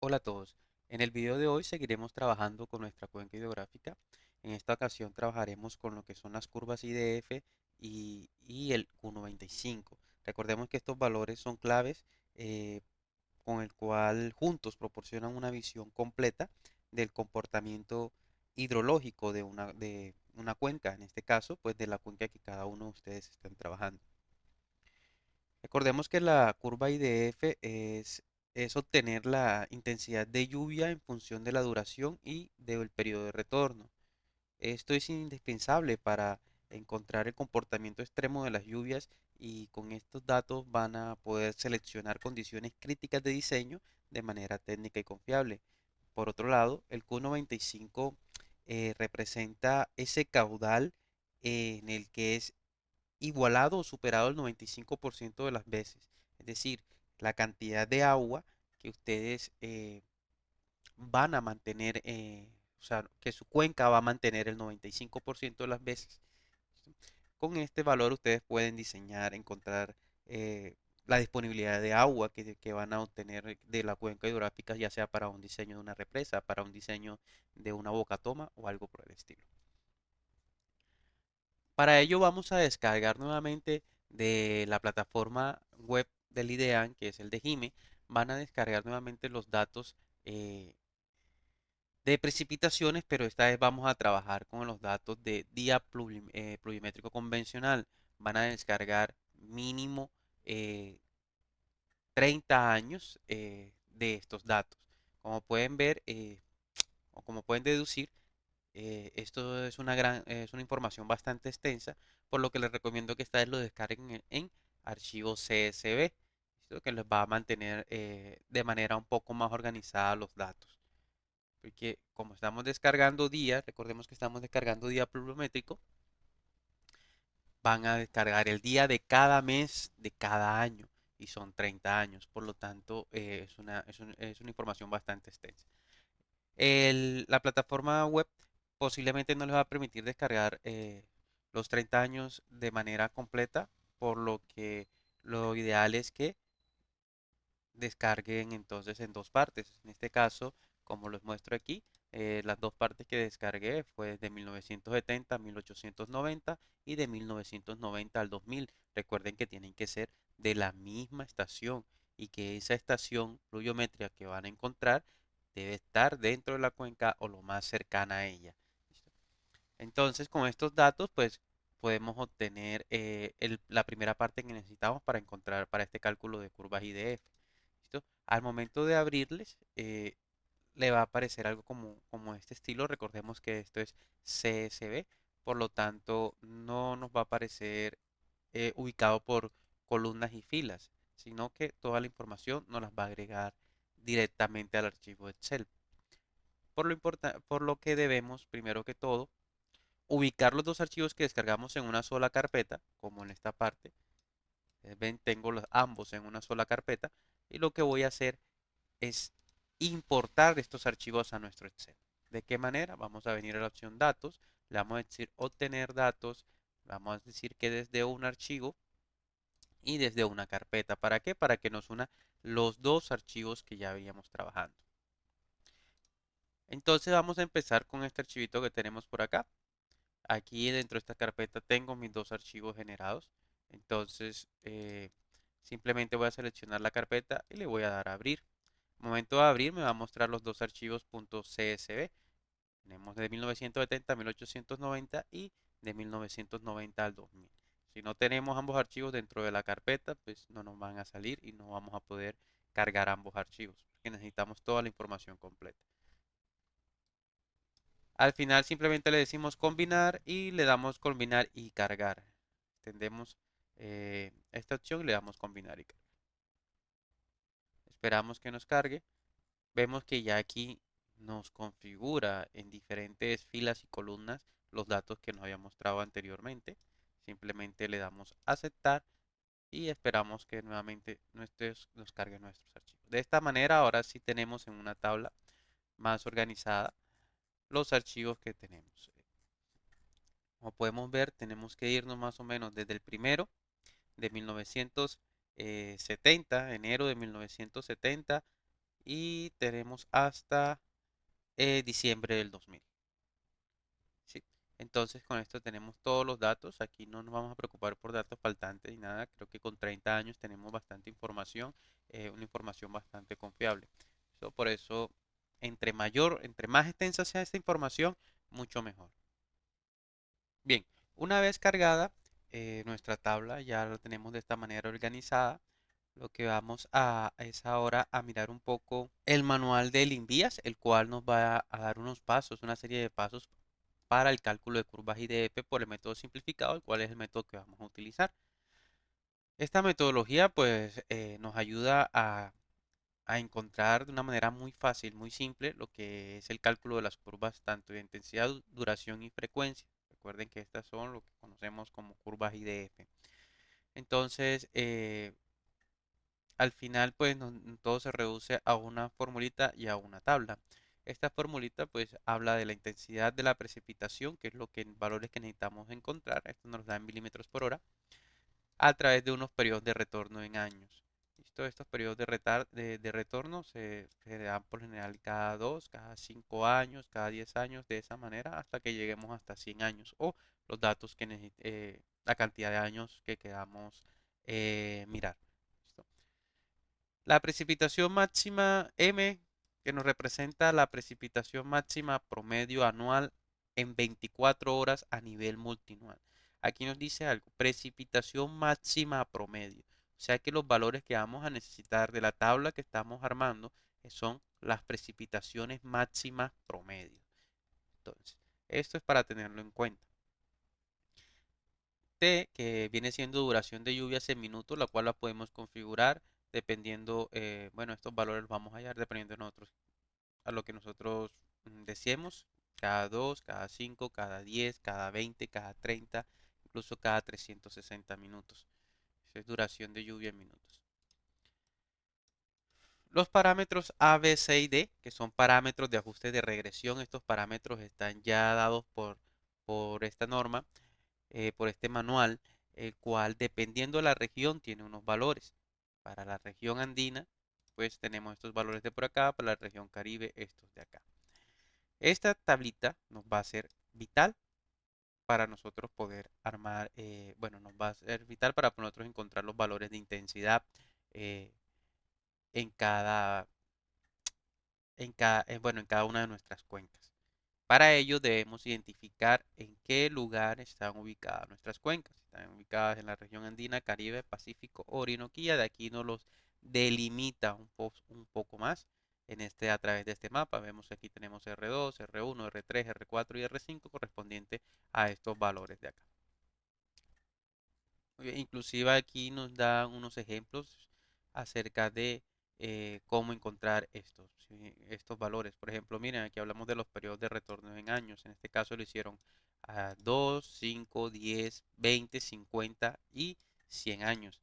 Hola a todos. En el video de hoy seguiremos trabajando con nuestra cuenca hidrográfica. En esta ocasión trabajaremos con lo que son las curvas IDF y el Q95. Recordemos que estos valores son claves eh, con el cual juntos proporcionan una visión completa del comportamiento hidrológico de una cuenca, en este caso, pues de la cuenca que cada uno de ustedes están trabajando. Recordemos que la curva IDF es obtener la intensidad de lluvia en función de la duración y del periodo de retorno. Esto es indispensable para encontrar el comportamiento extremo de las lluvias y con estos datos van a poder seleccionar condiciones críticas de diseño de manera técnica y confiable. Por otro lado, el Q95 representa ese caudal en el que es igualado o superado el 95% de las veces. Es decir, la cantidad de agua que ustedes van a mantener, o sea, que su cuenca va a mantener el 95% de las veces. Con este valor ustedes pueden diseñar, encontrar la disponibilidad de agua que van a obtener de la cuenca hidrográfica, ya sea para un diseño de una represa, para un diseño de una boca toma o algo por el estilo. Para ello vamos a descargar nuevamente de la plataforma web del IDEAN, que es el de Gime, van a descargar nuevamente los datos de precipitaciones, pero esta vez vamos a trabajar con los datos de día pluviométrico convencional. Van a descargar mínimo eh, 30 años de estos datos. Como pueden ver, o como pueden deducir, esto es una información bastante extensa, por lo que les recomiendo que esta vez lo descarguen en archivo CSV, esto que les va a mantener de manera un poco más organizada los datos. Porque como estamos descargando día, recordemos que estamos descargando día pluviométrico, van a descargar el día de cada mes de cada año y son 30 años, por lo tanto es una información bastante extensa. La plataforma web posiblemente no les va a permitir descargar los 30 años de manera completa, por lo que lo ideal es que descarguen entonces en dos partes. En este caso, como les muestro aquí, las dos partes que descargué fue de 1970 a 1890 y de 1990 al 2000. Recuerden que tienen que ser de la misma estación y que esa estación pluviométrica que van a encontrar debe estar dentro de la cuenca o lo más cercana a ella. ¿Listo? Entonces, con estos datos, pues podemos obtener la primera parte que necesitamos para encontrar para este cálculo de curvas IDF. ¿Listo? Al momento de abrirles, le va a aparecer algo como este estilo. Recordemos que esto es CSV, por lo tanto, no nos va a aparecer ubicado por columnas y filas, sino que toda la información nos las va a agregar directamente al archivo Excel. Por lo que debemos, primero que todo, ubicar los dos archivos que descargamos en una sola carpeta, como en esta parte. Ven, tengo ambos en una sola carpeta y lo que voy a hacer es importar estos archivos a nuestro Excel. ¿De qué manera? Vamos a venir a la opción datos, le vamos a decir obtener datos, vamos a decir que desde un archivo y desde una carpeta. ¿Para qué? Para que nos una los dos archivos que ya veníamos trabajando. Entonces vamos a empezar con este archivito que tenemos por acá. Aquí dentro de esta carpeta tengo mis dos archivos generados. Entonces, simplemente voy a seleccionar la carpeta y le voy a dar a abrir. Al momento de abrir me va a mostrar los dos archivos .csv. Tenemos de 1970 a 1890 y de 1990 al 2000. Si no tenemos ambos archivos dentro de la carpeta, pues no nos van a salir y no vamos a poder cargar ambos archivos, porque necesitamos toda la información completa. Al final simplemente le decimos combinar y le damos combinar y cargar. Extendemos esta opción y le damos combinar y cargar. Esperamos que nos cargue. Vemos que ya aquí nos configura en diferentes filas y columnas los datos que nos había mostrado anteriormente. Simplemente le damos aceptar y esperamos que nuevamente nos cargue nuestros archivos. De esta manera ahora sí tenemos en una tabla más organizada los archivos que tenemos. Como podemos ver, tenemos que irnos más o menos desde el primero de 1970, enero de 1970, y tenemos hasta diciembre del 2000. ¿Sí? Entonces con esto tenemos todos los datos. Aquí no nos vamos a preocupar por datos faltantes ni nada. Creo que con 30 años tenemos bastante información, una información bastante confiable. Por eso, entre más extensa sea esta información, mucho mejor. Bien, una vez cargada nuestra tabla, ya la tenemos de esta manera organizada. Lo que vamos a es ahora a mirar un poco el manual del INVIAS, el cual nos va a dar unos pasos, una serie de pasos para el cálculo de curvas IDF por el método simplificado, el cual es el método que vamos a utilizar. Esta metodología pues nos ayuda a encontrar de una manera muy fácil, muy simple, lo que es el cálculo de las curvas tanto de intensidad, duración y frecuencia. Recuerden que estas son lo que conocemos como curvas IDF. Entonces, al final, pues todo se reduce a una formulita y a una tabla. Esta formulita, pues, habla de la intensidad de la precipitación, que es lo que valores que necesitamos encontrar. Esto nos da en milímetros por hora a través de unos periodos de retorno en años. ¿Listo? Estos periodos de retorno se dan por general cada 2, cada 5 años, cada 10 años, de esa manera hasta que lleguemos hasta 100 años o los datos que la cantidad de años que queramos mirar. ¿Listo? La precipitación máxima M, que nos representa la precipitación máxima promedio anual en 24 horas a nivel multianual. Aquí nos dice algo, precipitación máxima promedio. O sea que los valores que vamos a necesitar de la tabla que estamos armando son las precipitaciones máximas promedio. Entonces, esto es para tenerlo en cuenta. T, que viene siendo duración de lluvias en minutos, la cual la podemos configurar dependiendo, bueno, estos valores los vamos a hallar dependiendo de nosotros, a lo que nosotros deseemos, cada 2, cada 5, cada 10, cada 20, cada 30, incluso cada 360 minutos. Esa es duración de lluvia en minutos. Los parámetros A, B, C y D, que son parámetros de ajuste de regresión, estos parámetros están ya dados por esta norma, por este manual, el cual dependiendo de la región tiene unos valores. Para la región andina, pues tenemos estos valores de por acá, para la región Caribe, estos de acá. Esta tablita nos va a ser vital para nosotros poder armar, bueno, nos va a ser vital para nosotros encontrar los valores de intensidad eh, en bueno, en cada una de nuestras cuencas. Para ello debemos identificar en qué lugar están ubicadas nuestras cuencas. Están ubicadas en la región andina, Caribe, Pacífico, Orinoquía. De aquí nos los delimita un poco más a través de este mapa. Vemos que aquí tenemos R2, R1, R3, R4 y R5 correspondiente a estos valores de acá. Inclusive aquí nos dan unos ejemplos acerca de cómo encontrar ¿sí? Estos valores. Por ejemplo, miren, aquí hablamos de los periodos de retorno en años. En este caso lo hicieron a 2, 5, 10, 20, 50 y 100 años.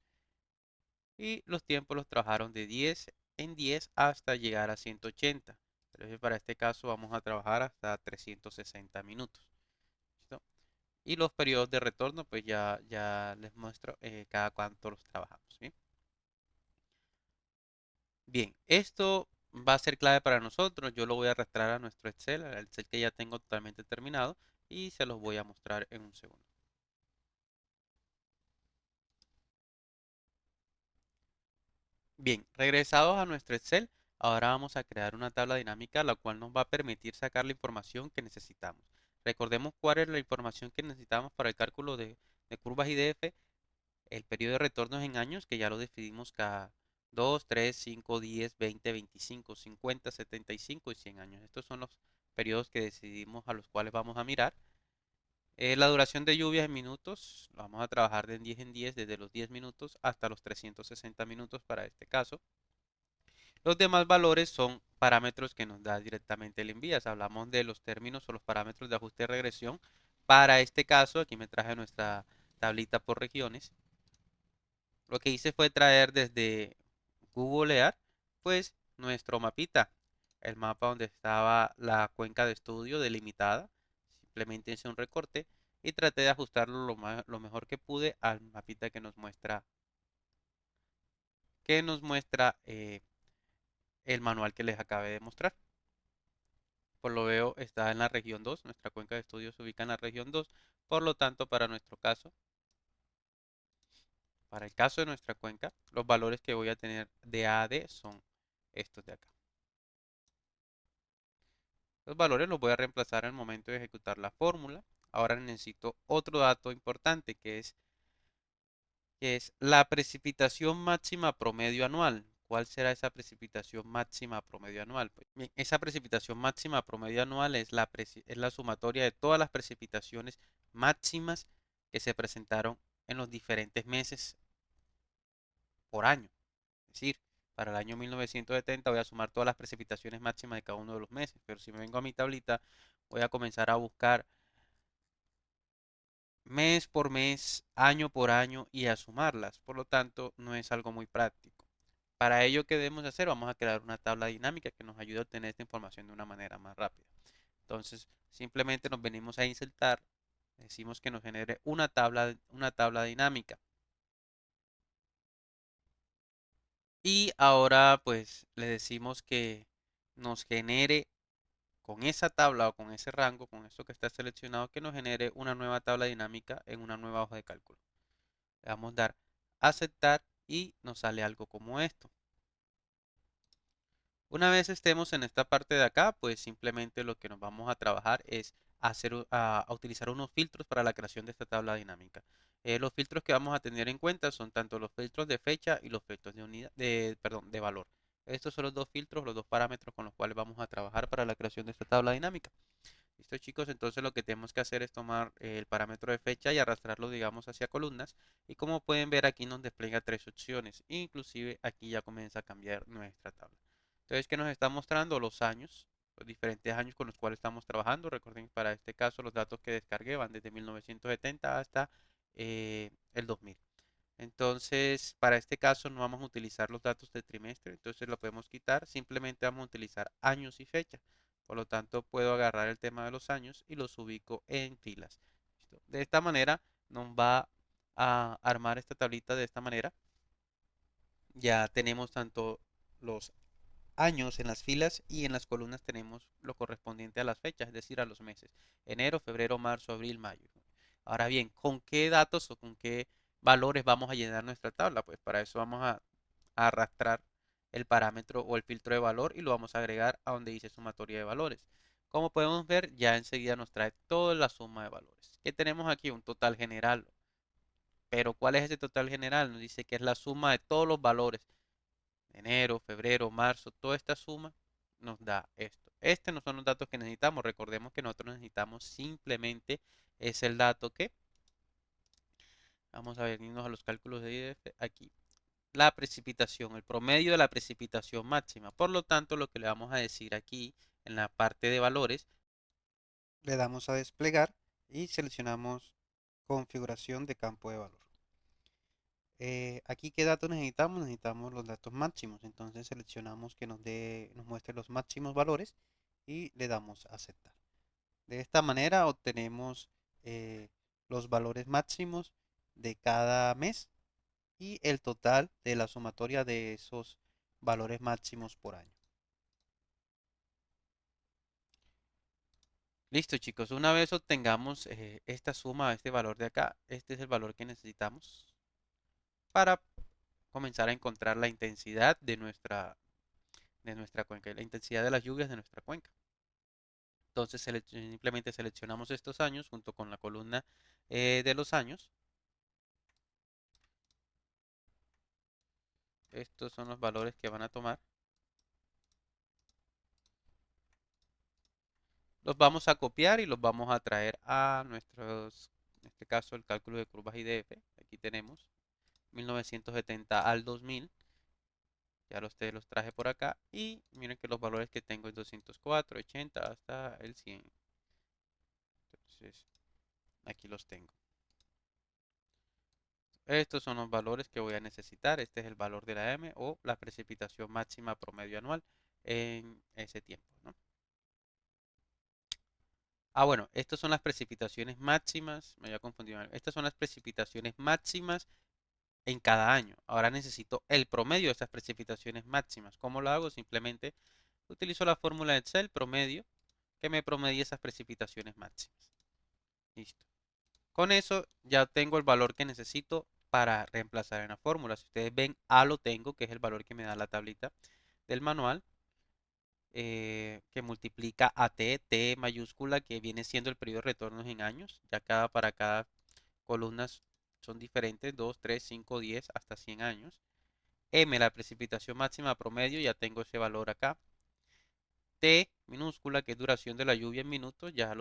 Y los tiempos los trabajaron de 10 en 10 hasta llegar a 180. Pero para este caso vamos a trabajar hasta 360 minutos. ¿Listo? Y los periodos de retorno, pues ya les muestro cada cuánto los trabajamos. ¿Sí? Bien, esto va a ser clave para nosotros. Yo lo voy a arrastrar a nuestro Excel, al Excel que ya tengo totalmente terminado, y se los voy a mostrar en un segundo. Bien, regresados a nuestro Excel, ahora vamos a crear una tabla dinámica la cual nos va a permitir sacar la información que necesitamos. Recordemos cuál es la información que necesitamos para el cálculo de curvas IDF. El periodo de retorno en años, que ya lo definimos cada 2, 3, 5, 10, 20, 25, 50, 75 y 100 años. Estos son los periodos que decidimos a los cuales vamos a mirar. La duración de lluvias en minutos, vamos a trabajar de 10 en 10, desde los 10 minutos hasta los 360 minutos para este caso. Los demás valores son parámetros que nos da directamente el envías. Hablamos de los términos o los parámetros de ajuste de regresión. Para este caso, aquí me traje nuestra tablita por regiones. Lo que hice fue traer desde Google Earth, pues nuestro mapita, el mapa donde estaba la cuenca de estudio delimitada. Simplemente hice un recorte y traté de ajustarlo lo mejor que pude al mapita que nos muestra el manual que les acabé de mostrar. Por lo veo, está en la región 2. Nuestra cuenca de estudio se ubica en la región 2. Por lo tanto, para nuestro caso, para el caso de nuestra cuenca, los valores que voy a tener de A a D son estos de acá. Los valores los voy a reemplazar al momento de ejecutar la fórmula. Ahora necesito otro dato importante que es la precipitación máxima promedio anual. ¿Cuál será esa precipitación máxima promedio anual? Pues bien, esa precipitación máxima promedio anual es la sumatoria de todas las precipitaciones máximas que se presentaron en los diferentes meses por año. Es decir, para el año 1970 voy a sumar todas las precipitaciones máximas de cada uno de los meses, pero si me vengo a mi tablita, voy a comenzar a buscar mes por mes, año por año y a sumarlas. Por lo tanto, no es algo muy práctico. Para ello, ¿qué debemos hacer? Vamos a crear una tabla dinámica que nos ayude a obtener esta información de una manera más rápida. Entonces, simplemente nos venimos a insertar, decimos que nos genere una tabla dinámica. Y ahora, pues, le decimos que nos genere con esa tabla o con ese rango, con esto que está seleccionado, que nos genere una nueva tabla dinámica en una nueva hoja de cálculo. Le damos a dar a aceptar y nos sale algo como esto. Una vez estemos en esta parte de acá, pues simplemente lo que nos vamos a trabajar es a utilizar unos filtros para la creación de esta tabla dinámica. Los filtros que vamos a tener en cuenta son tanto los filtros de fecha y los filtros de unidad, perdón, de valor. Estos son los dos filtros, los dos parámetros con los cuales vamos a trabajar para la creación de esta tabla dinámica. Listo, chicos, entonces lo que tenemos que hacer es tomar el parámetro de fecha y arrastrarlo, digamos, hacia columnas. Y como pueden ver, aquí nos despliega tres opciones. Inclusive aquí ya comienza a cambiar nuestra tabla. Entonces, ¿qué nos está mostrando? Los años, los diferentes años con los cuales estamos trabajando. Recuerden que para este caso los datos que descargué van desde 1970 hasta el 2000. Entonces, para este caso no vamos a utilizar los datos de trimestre, entonces lo podemos quitar. Simplemente vamos a utilizar años y fecha. Por lo tanto, puedo agarrar el tema de los años y los ubico en filas. ¿Listo? De esta manera nos va a armar esta tablita de esta manera. Ya tenemos tanto los años en las filas y en las columnas tenemos lo correspondiente a las fechas, es decir, a los meses. Enero, febrero, marzo, abril, mayo. Ahora bien, ¿con qué datos o con qué valores vamos a llenar nuestra tabla? Pues para eso vamos a arrastrar el parámetro o el filtro de valor y lo vamos a agregar a donde dice sumatoria de valores. Como podemos ver, ya enseguida nos trae toda la suma de valores. ¿Qué tenemos aquí? Un total general. Pero ¿cuál es ese total general? Nos dice que es la suma de todos los valores. Enero, febrero, marzo, toda esta suma nos da esto. Este no son los datos que necesitamos. Recordemos que nosotros necesitamos simplemente es el dato que, vamos a venirnos a los cálculos de IDF, aquí, la precipitación, el promedio de la precipitación máxima. Por lo tanto, lo que le vamos a decir aquí en la parte de valores, le damos a desplegar y seleccionamos configuración de campo de valor. Aquí, ¿qué datos necesitamos? Necesitamos los datos máximos. Entonces seleccionamos que nos muestre los máximos valores y le damos a aceptar. De esta manera obtenemos eh, los valores máximos de cada mes y el total de la sumatoria de esos valores máximos por año. Listo, chicos. Una vez obtengamos esta suma, este valor de acá, este es el valor que necesitamos para comenzar a encontrar la intensidad de nuestra cuenca, la intensidad de las lluvias de nuestra cuenca. Entonces simplemente seleccionamos estos años junto con la columna de los años. Estos son los valores que van a tomar. Los vamos a copiar y los vamos a traer a nuestros, en este caso el cálculo de curvas IDF. Aquí tenemos 1970 al 2000. Ya los traje por acá y miren que los valores que tengo es 204, 80 hasta el 100. Entonces aquí los tengo. Estos son los valores que voy a necesitar. Este es el valor de la M o la precipitación máxima promedio anual en ese tiempo, ¿no? Ah, bueno, estas son las precipitaciones máximas. Me había confundido. Estas son las precipitaciones máximas en cada año. Ahora necesito el promedio de esas precipitaciones máximas. ¿Cómo lo hago? Simplemente utilizo la fórmula de Excel promedio que me promedie esas precipitaciones máximas. Listo. Con eso ya tengo el valor que necesito para reemplazar en la fórmula. Si ustedes ven, A lo tengo, que es el valor que me da la tablita del manual, que multiplica a T mayúscula, que viene siendo el periodo de retornos en años. Ya para cada columna son diferentes, 2, 3, 5, 10, hasta 100 años. M, la precipitación máxima promedio, ya tengo ese valor acá. T minúscula, que es duración de la lluvia en minutos, ya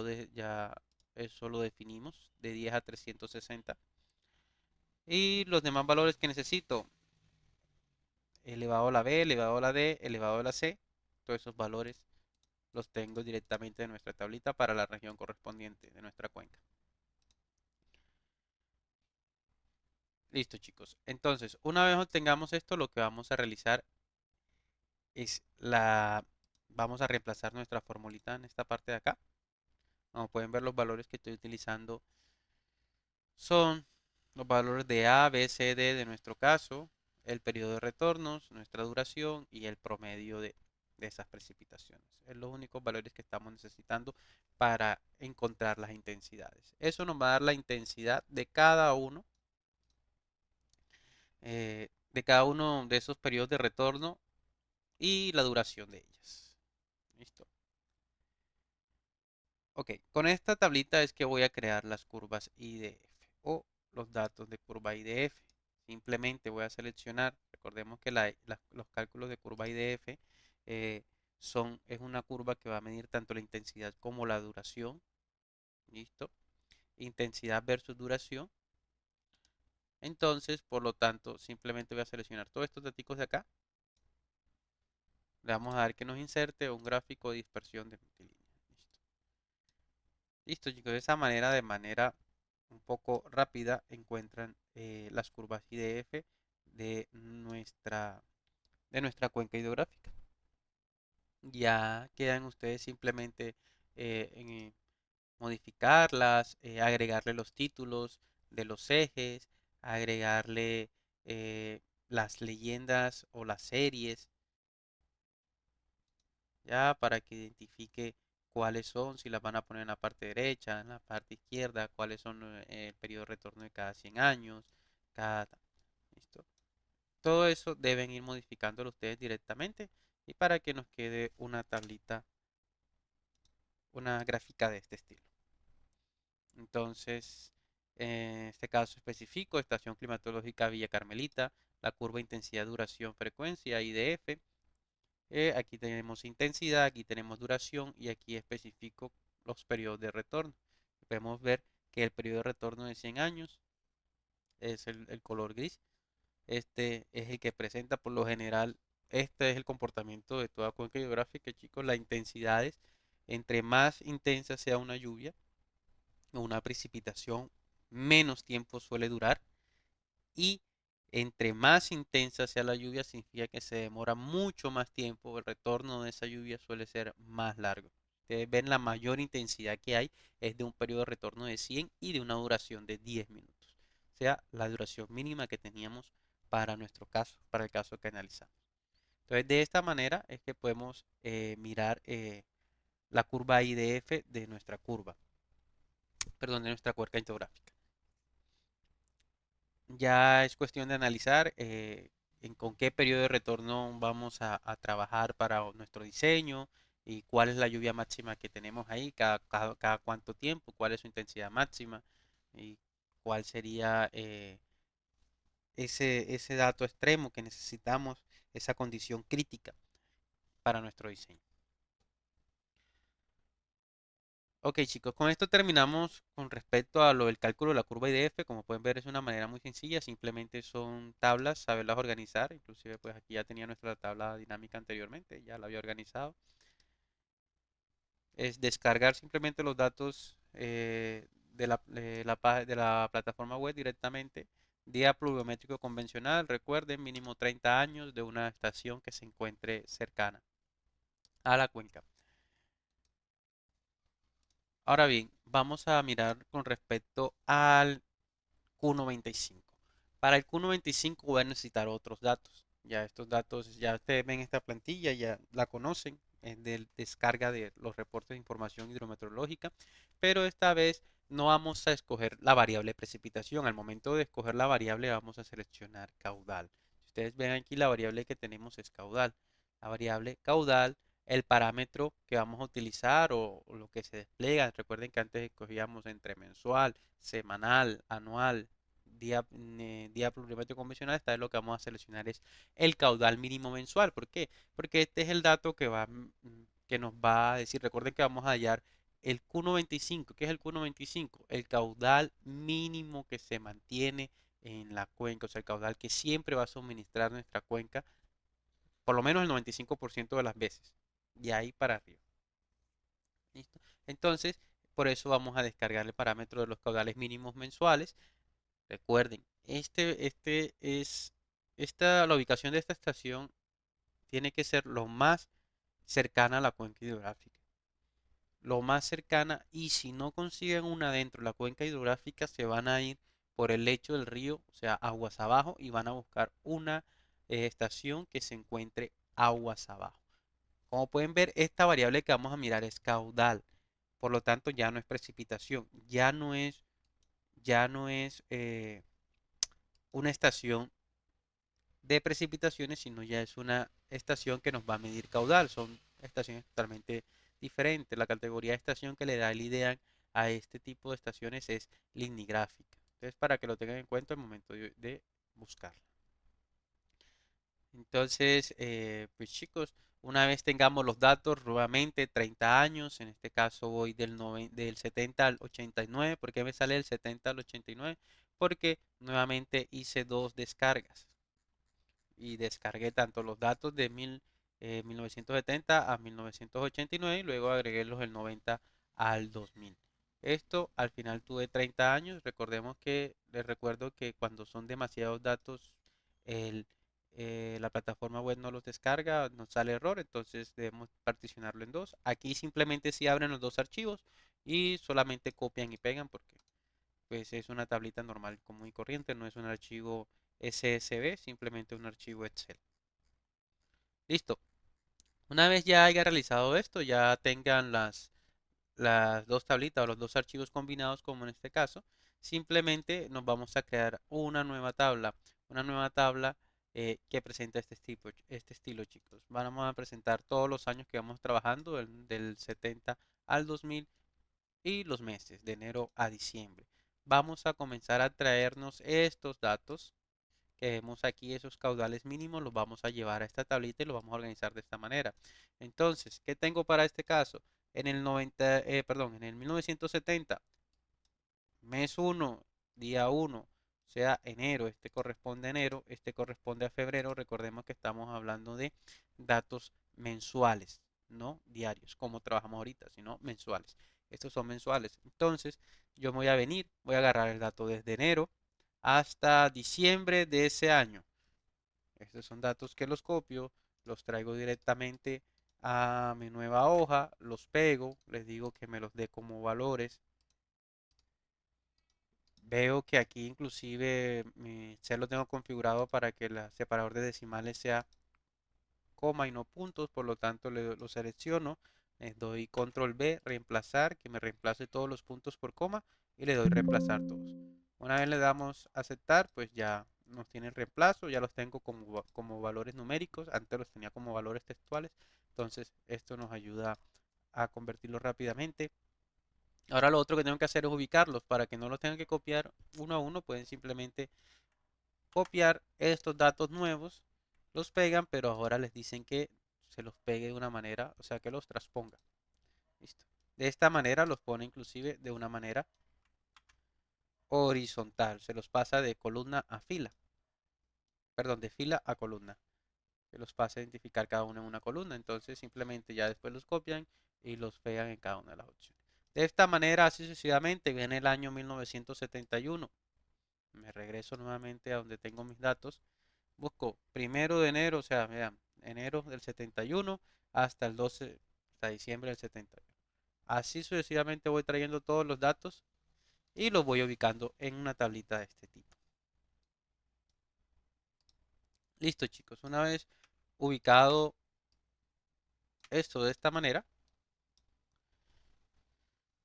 eso lo definimos, de 10 a 360. Y los demás valores que necesito, elevado a la B, elevado a la D, elevado a la C, todos esos valores los tengo directamente de nuestra tablita para la región correspondiente de nuestra cuenca. Listo, chicos. Entonces, una vez obtengamos esto, lo que vamos a realizar es vamos a reemplazar nuestra formulita en esta parte de acá. Como pueden ver, los valores que estoy utilizando son los valores de A, B, C, D de nuestro caso, el periodo de retornos, nuestra duración y el promedio de esas precipitaciones. Es los únicos valores que estamos necesitando para encontrar las intensidades. Eso nos va a dar la intensidad de cada uno de esos periodos de retorno y la duración de ellas. ¿Listo? Ok, con esta tablita es que voy a crear las curvas IDF o los datos de curva IDF. Simplemente voy a seleccionar, recordemos que los cálculos de curva IDF eh, es una curva que va a medir tanto la intensidad como la duración. ¿Listo? Intensidad versus duración. Entonces, por lo tanto, simplemente voy a seleccionar todos estos datos de acá. Le vamos a dar que nos inserte un gráfico de dispersión de multilínea. Listo. Listo, chicos, de esa manera, de manera un poco rápida, encuentran las curvas IDF de nuestra cuenca hidrográfica. Ya quedan ustedes simplemente en modificarlas, agregarle los títulos de los ejes, agregarle las leyendas o las series, ya para que identifique cuáles son, si las van a poner en la parte derecha, en la parte izquierda, cuáles son el periodo de retorno de cada 100 años, cada... ¿Listo? Todo eso deben ir modificándolo ustedes directamente y para que nos quede una tablita, una gráfica de este estilo. Entonces, en este caso específico, estación climatológica Villa Carmelita, la curva intensidad, duración, frecuencia, IDF. Aquí tenemos intensidad, aquí tenemos duración y aquí especifico los periodos de retorno. Podemos ver que el periodo de retorno de 100 años es el color gris. Este es el que presenta por lo general, este es el comportamiento de toda cuenca hidrográfica, chicos. Las intensidades, entre más intensa sea una lluvia o una precipitación, menos tiempo suele durar. Y entre más intensa sea la lluvia, significa que se demora mucho más tiempo. El retorno de esa lluvia suele ser más largo. Ustedes ven la mayor intensidad que hay es de un periodo de retorno de 100 y de una duración de 10 minutos. O sea, la duración mínima que teníamos para nuestro caso, para el caso que analizamos. Entonces, de esta manera es que podemos mirar la curva IDF de nuestra curva, perdón, de nuestra cuenca hidrográfica. Ya es cuestión de analizar con qué periodo de retorno vamos a trabajar para nuestro diseño y cuál es la lluvia máxima que tenemos ahí, cada cuánto tiempo, cuál es su intensidad máxima y cuál sería ese dato extremo que necesitamos, esa condición crítica para nuestro diseño. Ok, chicos, con esto terminamos con respecto a lo del cálculo de la curva IDF. Como pueden ver, es una manera muy sencilla, simplemente son tablas, saberlas organizar. Inclusive, pues aquí ya tenía nuestra tabla dinámica anteriormente, ya la había organizado. Es descargar simplemente los datos de la plataforma web directamente. Día pluviométrico convencional, recuerden, mínimo 30 años de una estación que se encuentre cercana a la cuenca. Ahora bien, vamos a mirar con respecto al Q95. Para el Q95 voy a necesitar otros datos. Ya estos datos, ya ustedes ven esta plantilla, ya la conocen, es de descarga de los reportes de información hidrometeorológica, pero esta vez no vamos a escoger la variable precipitación. Al momento de escoger la variable vamos a seleccionar caudal. Si ustedes ven aquí, la variable que tenemos es caudal. La variable caudal, el parámetro que vamos a utilizar o lo que se despliega. Recuerden que antes escogíamos entre mensual, semanal, anual, día plurimétrico convencional. Esta vez lo que vamos a seleccionar es el caudal mínimo mensual. ¿Por qué? Porque este es el dato que nos va a decir. Recuerden que vamos a hallar el Q95. ¿Qué es el Q95? El caudal mínimo que se mantiene en la cuenca, o sea, el caudal que siempre va a suministrar nuestra cuenca, por lo menos el 95% de las veces, de ahí para arriba. ¿Listo? Entonces, por eso vamos a descargar el parámetro de los caudales mínimos mensuales. Recuerden, la ubicación de esta estación tiene que ser lo más cercana a la cuenca hidrográfica. Lo más cercana, y si no consiguen una dentro de la cuenca hidrográfica, se van a ir por el lecho del río, o sea, aguas abajo, y van a buscar una estación que se encuentre aguas abajo. Como pueden ver, esta variable que vamos a mirar es caudal. Por lo tanto, ya no es precipitación, ya no es una estación de precipitaciones, sino ya es una estación que nos va a medir caudal. Son estaciones totalmente diferentes. La categoría de estación que le da el IDEAN a este tipo de estaciones es lignigráfica. Entonces, para que lo tengan en cuenta al momento de buscarla. Entonces, pues chicos, una vez tengamos los datos, nuevamente 30 años, en este caso voy del 70 al 89. ¿Por qué me sale el 70 al 89? Porque nuevamente hice dos descargas y descargué tanto los datos de 1970 a 1989 y luego agregué los del 90 al 2000. Esto al final tuve 30 años. Recordemos que, les recuerdo que cuando son demasiados datos, el, la plataforma web no los descarga, nos sale error, entonces debemos particionarlo en dos. Aquí simplemente si abren los dos archivos y solamente copian y pegan porque pues es una tablita normal, común y corriente, no es un archivo SSV, simplemente un archivo Excel. Listo. Una vez ya haya realizado esto, ya tengan las dos tablitas o los dos archivos combinados, como en este caso, simplemente nos vamos a crear una nueva tabla que presenta este estilo, chicos. Vamos a presentar todos los años que vamos trabajando, del 70 al 2000 y los meses, de enero a diciembre. Vamos a comenzar a traernos estos datos que vemos aquí, esos caudales mínimos, los vamos a llevar a esta tablita y lo vamos a organizar de esta manera. Entonces, ¿qué tengo para este caso? En el 1970, mes 1, día 1, o sea, enero, este corresponde a enero, este corresponde a febrero. Recordemos que estamos hablando de datos mensuales, no diarios, como trabajamos ahorita, sino mensuales. Estos son mensuales. Entonces, yo voy a venir, voy a agarrar el dato desde enero hasta diciembre de ese año. Estos son datos que los copio, los traigo directamente a mi nueva hoja, los pego, les digo que me los dé como valores. Veo que aquí inclusive mi Excel lo tengo configurado para que el separador de decimales sea coma y no puntos, por lo tanto lo selecciono, le doy control B, reemplazar, que me reemplace todos los puntos por coma y le doy reemplazar todos. Una vez le damos aceptar, pues ya nos tiene el reemplazo, ya los tengo como valores numéricos, antes los tenía como valores textuales, entonces esto nos ayuda a convertirlos rápidamente. Ahora lo otro que tengo que hacer es ubicarlos para que no los tengan que copiar uno a uno, pueden simplemente copiar estos datos nuevos, los pegan, pero ahora les dicen que se los pegue de una manera, o sea, que los transponga. Listo. De esta manera los pone inclusive de una manera horizontal, se los pasa de columna a fila, perdón, de fila a columna. Se los pasa a identificar cada uno en una columna, entonces simplemente ya después los copian y los pegan en cada una de las opciones. De esta manera, así sucesivamente, viene el año 1971. Me regreso nuevamente a donde tengo mis datos. Busco primero de enero, o sea, vean, enero del 71 hasta el 12, hasta diciembre del 71. Así sucesivamente voy trayendo todos los datos y los voy ubicando en una tablita de este tipo. Listo, chicos. Una vez ubicado esto de esta manera,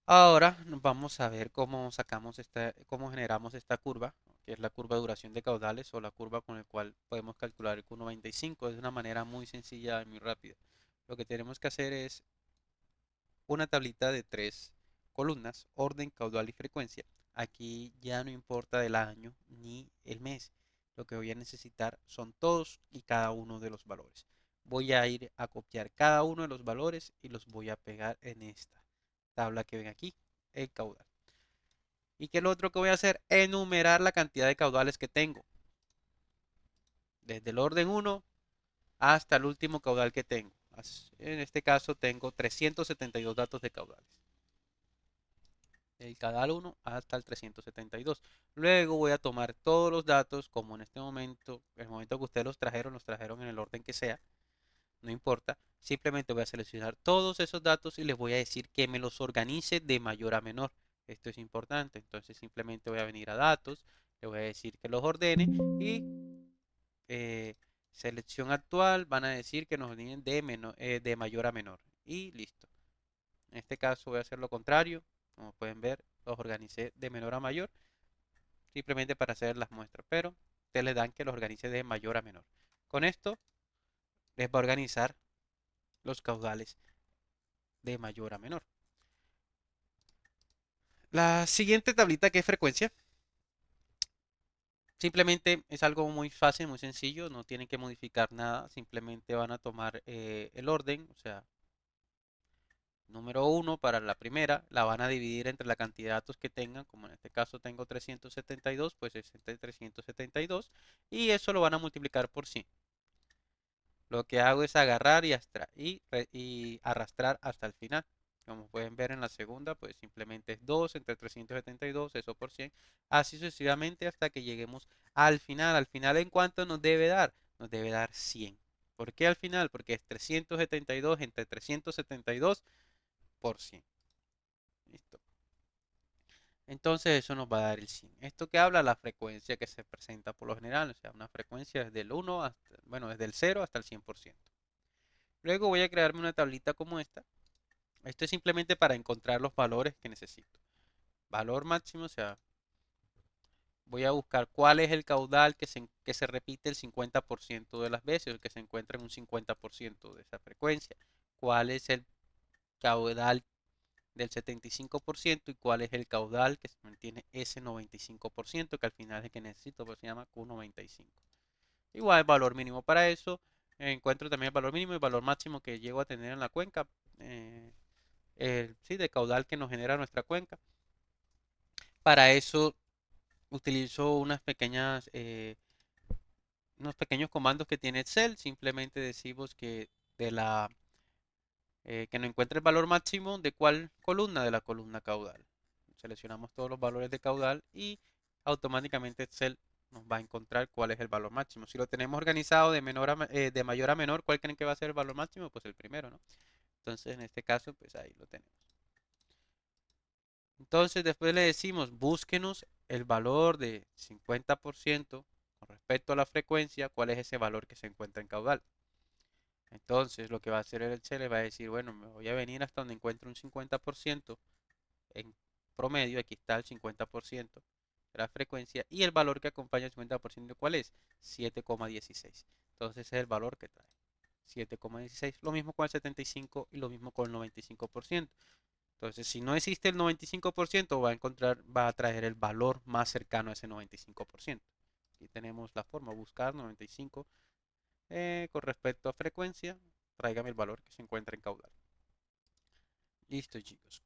ahora nos vamos a ver cómo sacamos cómo generamos esta curva, que es la curva de duración de caudales o la curva con la cual podemos calcular el Q95. Es de una manera muy sencilla y muy rápida. Lo que tenemos que hacer es una tablita de tres columnas, orden, caudal y frecuencia. Aquí ya no importa el año ni el mes. Lo que voy a necesitar son todos y cada uno de los valores. Voy a ir a copiar cada uno de los valores y los voy a pegar en esta tabla que ven aquí, el caudal. ¿Y qué es lo otro que voy a hacer? Enumerar la cantidad de caudales que tengo. Desde el orden 1 hasta el último caudal que tengo. En este caso tengo 372 datos de caudales. El caudal 1 hasta el 372. Luego voy a tomar todos los datos, como en este momento, en el momento que ustedes los trajeron en el orden que sea, no importa. Simplemente voy a seleccionar todos esos datos y les voy a decir que me los organice de mayor a menor. Esto es importante. Entonces simplemente voy a venir a datos, le voy a decir que los ordene y eh, selección actual van a decir que nos ordenen de mayor a menor. Y listo. En este caso voy a hacer lo contrario. Como pueden ver, los organicé de menor a mayor, simplemente para hacer las muestras, pero ustedes le dan que los organice de mayor a menor. Con esto les va a organizar los caudales de mayor a menor. La siguiente tablita, que es frecuencia, simplemente es algo muy fácil, muy sencillo, no tienen que modificar nada, simplemente van a tomar el orden, o sea, número 1 para la primera, la van a dividir entre la cantidad de datos que tengan, como en este caso tengo 372, pues es entre 372, y eso lo van a multiplicar por 100. Lo que hago es agarrar y arrastrar hasta el final. Como pueden ver en la segunda, pues simplemente es 2 entre 372, eso por 100. Así sucesivamente hasta que lleguemos al final. Al final, ¿en cuánto nos debe dar? Nos debe dar 100. ¿Por qué al final? Porque es 372 entre 372 por 100. Listo. Entonces eso nos va a dar el 100. Esto que habla la frecuencia que se presenta por lo general. O sea, una frecuencia desde el 1 hasta, bueno, desde el 0 hasta el 100%. Luego voy a crearme una tablita como esta. Esto es simplemente para encontrar los valores que necesito. Valor máximo, o sea, voy a buscar cuál es el caudal que se repite el 50% de las veces, o que se encuentra en un 50% de esa frecuencia. Cuál es el caudal del 75% y cuál es el caudal que se mantiene ese 95%, que al final es el que necesito, pues se llama Q95. Igual el valor mínimo para eso. Encuentro también el valor mínimo y el valor máximo que llego a tener en la cuenca. Sí, de caudal que nos genera nuestra cuenca. Para eso utilizo unos pequeños comandos que tiene Excel. Simplemente decimos que no encuentre el valor máximo de cuál columna, de la columna caudal. Seleccionamos todos los valores de caudal y automáticamente Excel nos va a encontrar cuál es el valor máximo. Si lo tenemos organizado de mayor a menor, ¿cuál creen que va a ser el valor máximo? Pues el primero, ¿no? Entonces, en este caso, pues ahí lo tenemos. Entonces después le decimos, búsquenos el valor de 50% con respecto a la frecuencia, cuál es ese valor que se encuentra en caudal. Entonces lo que va a hacer el Excel le va a decir, bueno, me voy a venir hasta donde encuentro un 50% en promedio, aquí está el 50% de la frecuencia y el valor que acompaña el 50%, ¿cuál es? 7,16. Entonces ese es el valor que trae. 7,16. Lo mismo con el 75 y lo mismo con el 95%. Entonces, si no existe el 95%, va a traer el valor más cercano a ese 95%. Aquí tenemos la forma, buscar 95 con respecto a frecuencia, tráigame el valor que se encuentra en caudal. Listo, chicos.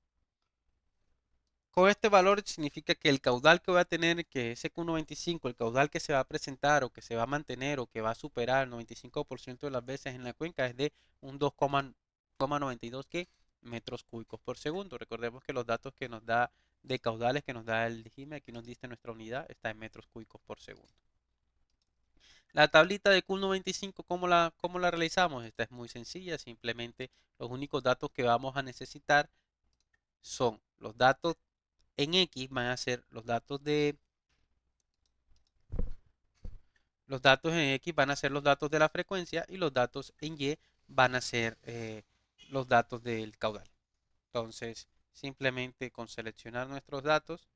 Con este valor significa que el caudal que voy a tener, que es Q95, el caudal que se va a presentar o que se va a mantener o que va a superar el 95% de las veces en la cuenca es de un 2,92 metros cúbicos por segundo. Recordemos que los datos que nos da de caudales que nos da el DGIME, aquí nos dice nuestra unidad, está en metros cúbicos por segundo. La tablita de Q95, ¿cómo la realizamos? Esta es muy sencilla, simplemente los únicos datos que vamos a necesitar son los datos en X, van a ser Los datos en X van a ser los datos de la frecuencia y los datos en Y van a ser los datos del caudal. Entonces, simplemente con seleccionar nuestros datos,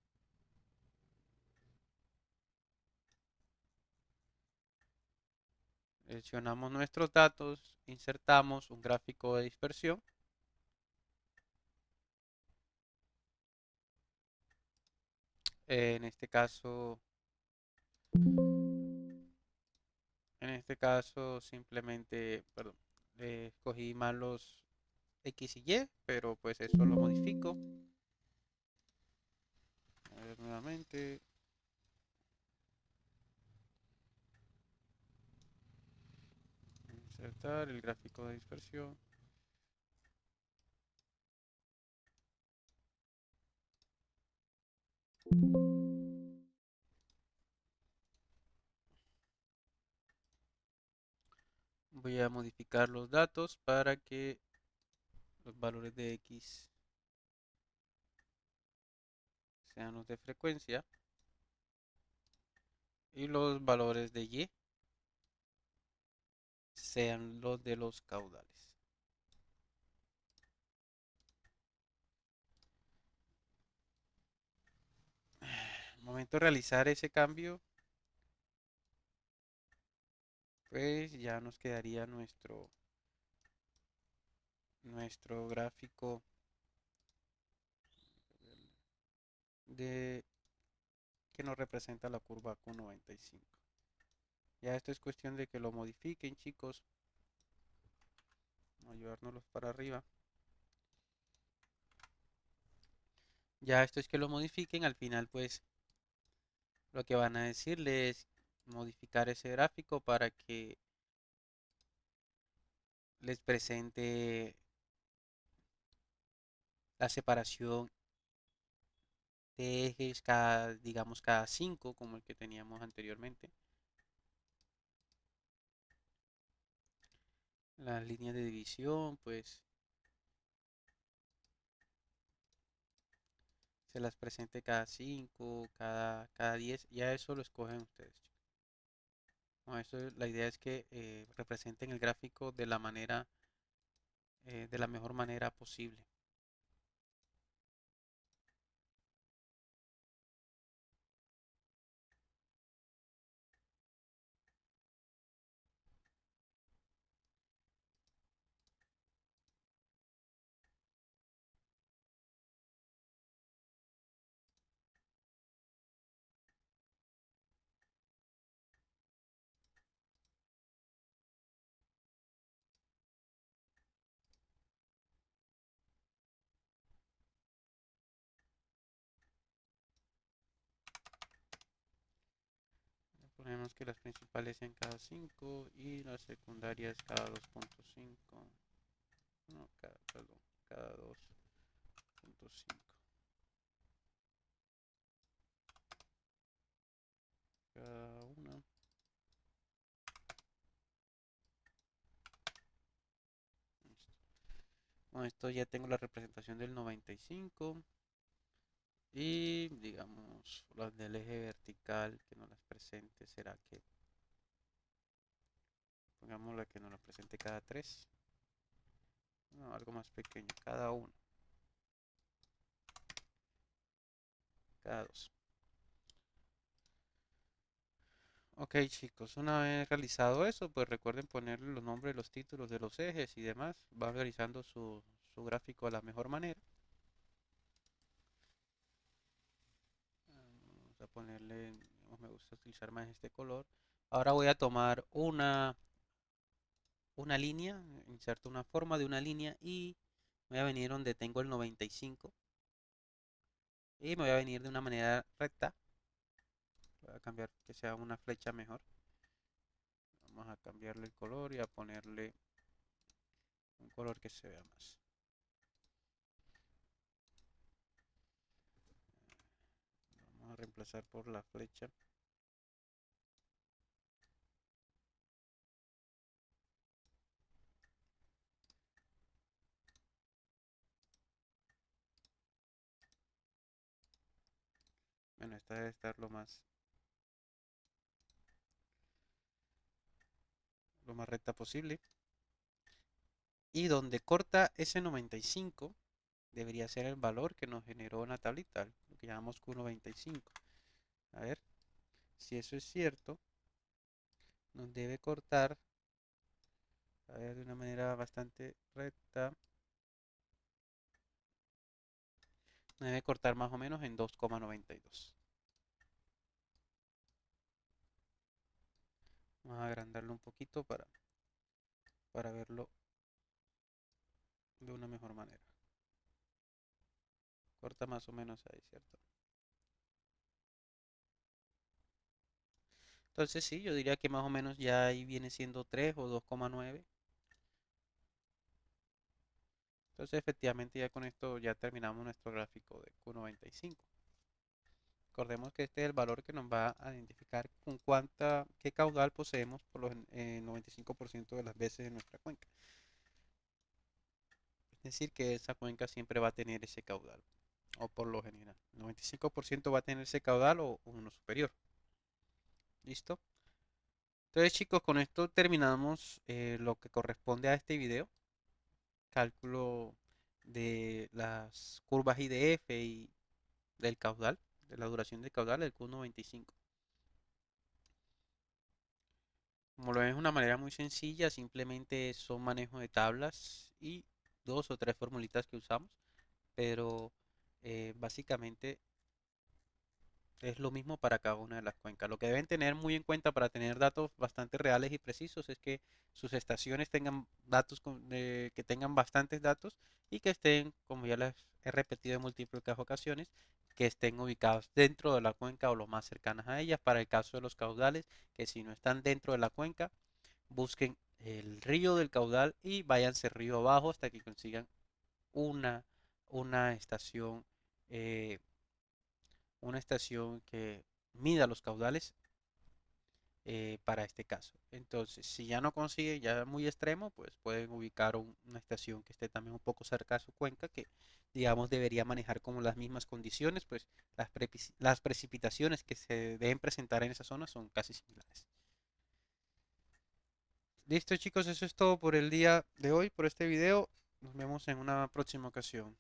seleccionamos nuestros datos, insertamos un gráfico de dispersión. En este caso, simplemente, perdón, escogí mal los X y Y, pero pues eso lo modifico. A ver nuevamente. Insertar el gráfico de dispersión. Voy a modificar los datos para que los valores de X sean los de frecuencia y los valores de Y sean los de los caudales. Al momento de realizar ese cambio, pues ya nos quedaría nuestro gráfico de que nos representa la curva Q95. Ya esto es cuestión de que lo modifiquen, chicos. Vamos a llevárnoslos para arriba. Ya esto es que lo modifiquen. Al final, pues, lo que van a decirle es modificar ese gráfico para que les presente la separación de ejes cada, digamos, cada 5, como el que teníamos anteriormente. Las líneas de división, pues, se las presente cada 5, cada 10. Ya eso lo escogen ustedes, chicos. No, la idea es que representen el gráfico de la mejor manera posible. Ponemos que las principales sean cada 5 y las secundarias cada 2.5. No, perdón, cada 2.5. Cada una. Listo. Con esto ya tengo la representación del 95. Y digamos, las del eje vertical que nos las presente será que pongamos la que nos la presente cada 3. No, algo más pequeño, cada 1, cada 2. Ok, chicos, una vez realizado eso, pues recuerden ponerle los nombres, los títulos de los ejes y demás. Van realizando su gráfico de la mejor manera. Vamos a ponerle, me gusta utilizar más este color. Ahora voy a tomar una línea, inserto una forma de una línea y voy a venir donde tengo el 95 y me voy a venir de una manera recta. Voy a cambiar que sea una flecha mejor. Vamos a cambiarle el color y a ponerle un color que se vea más. Vamos a reemplazar por la flecha. Bueno, esta debe estar lo más lo más recta posible. Y donde corta ese 95 debería ser el valor que nos generó una tablita, lo que llamamos Q95. A ver, si eso es cierto, nos debe cortar, a ver, de una manera bastante recta, nos debe cortar más o menos en 2,92. Vamos a agrandarlo un poquito para verlo de una mejor manera. Corta más o menos ahí, ¿cierto? Entonces sí, yo diría que más o menos ya ahí viene siendo 3 o 2,9. Entonces efectivamente ya con esto ya terminamos nuestro gráfico de Q95. Recordemos que este es el valor que nos va a identificar con qué caudal poseemos por los 95% de las veces en nuestra cuenca. Es decir, que esa cuenca siempre va a tener ese caudal, o por lo general. 95% va a tener ese caudal o uno superior. ¿Listo? Entonces chicos, con esto terminamos lo que corresponde a este video. Cálculo de las curvas IDF y del caudal, de la duración del caudal del Q95. Como lo ven, es una manera muy sencilla, simplemente son manejo de tablas y dos o tres formulitas que usamos, pero básicamente es lo mismo para cada una de las cuencas. Lo que deben tener muy en cuenta para tener datos bastante reales y precisos es que sus estaciones tengan datos que tengan bastantes datos y que estén, como ya les he repetido en múltiples ocasiones, que estén ubicados dentro de la cuenca o lo más cercanas a ellas. Para el caso de los caudales, que si no están dentro de la cuenca, busquen el río del caudal y váyanse río abajo hasta que consigan una, una estación, eh, una estación que mida los caudales para este caso. Entonces, si ya no consigue, ya muy extremo, pues pueden ubicar una estación que esté también un poco cerca de su cuenca, que digamos debería manejar como las mismas condiciones, pues las precipitaciones que se deben presentar en esa zona son casi similares. Listo chicos, eso es todo por el día de hoy, por este video. Nos vemos en una próxima ocasión.